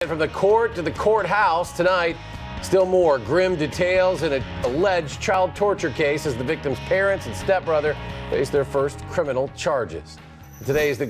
From the court to the courthouse tonight, still more grim details in an alleged child torture case as the victim's parents and stepbrother face their first criminal charges. Today, the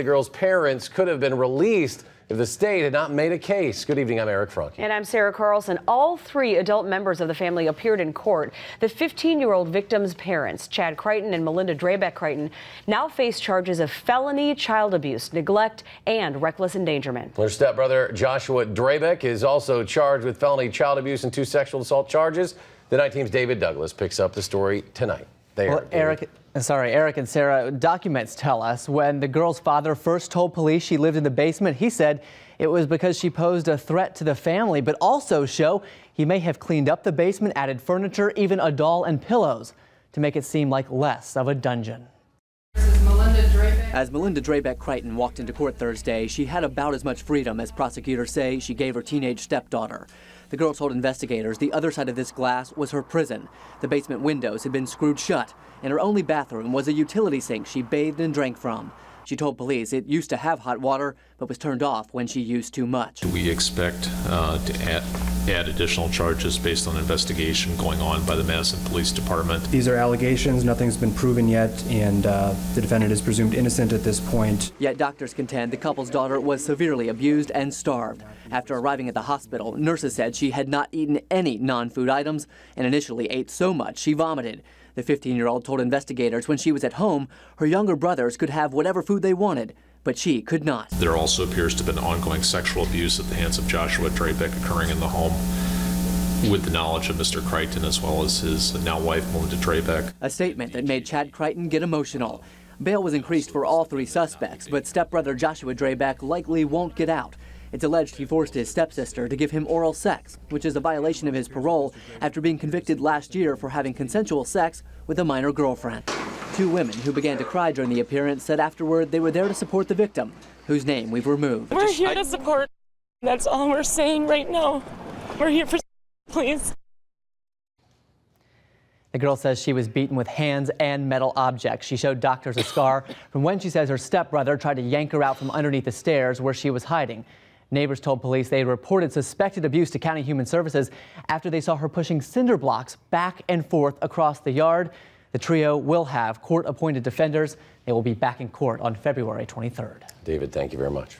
girl's parents could have been released if the state had not made a case. Good evening, I'm Eric Franke. And I'm Sarah Carlson. All three adult members of the family appeared in court. The 15-year-old victim's parents, Chad Crichton and Melinda Draybeck Crichton, now face charges of felony child abuse, neglect, and reckless endangerment. Their stepbrother, Joshua Draybeck, is also charged with felony child abuse and 2 sexual assault charges. The Night Team's David Douglas picks up the story tonight. Eric and Sarah, documents tell us when the girl's father first told police she lived in the basement, he said it was because she posed a threat to the family, but also show he may have cleaned up the basement, added furniture, even a doll and pillows to make it seem like less of a dungeon. As Melinda Draybeck Crichton walked into court Thursday, she had about as much freedom as prosecutors say she gave her teenage stepdaughter. The girl told investigators the other side of this glass was her prison. The basement windows had been screwed shut, and her only bathroom was a utility sink she bathed and drank from. She told police it used to have hot water, but was turned off when she used too much. We expect to add additional charges based on investigation going on by the Madison Police Department. These are allegations, nothing's been proven yet, and the defendant is presumed innocent at this point. Yet doctors contend the couple's daughter was severely abused and starved. After arriving at the hospital, nurses said she had not eaten any non-food items and initially ate so much she vomited. The 15-year-old told investigators when she was at home, her younger brothers could have whatever food they wanted, but she could not. There also appears to have been ongoing sexual abuse at the hands of Joshua Draybeck occurring in the home with the knowledge of Mr. Crichton as well as his now wife, Melinda Draybeck. A statement that made Chad Crichton get emotional. Bail was increased for all 3 suspects, but stepbrother Joshua Draybeck likely won't get out. It's alleged he forced his stepsister to give him oral sex, which is a violation of his parole after being convicted last year for having consensual sex with a minor girlfriend. 2 women who began to cry during the appearance said afterward they were there to support the victim, whose name we've removed. We're here to support. That's all we're saying right now. We're here for please. The girl says she was beaten with hands and metal objects. She showed doctors a scar from when she says her stepbrother tried to yank her out from underneath the stairs where she was hiding. Neighbors told police they reported suspected abuse to County Human Services after they saw her pushing cinder blocks back and forth across the yard. The trio will have court-appointed defenders. They will be back in court on February 23rd. David, thank you very much.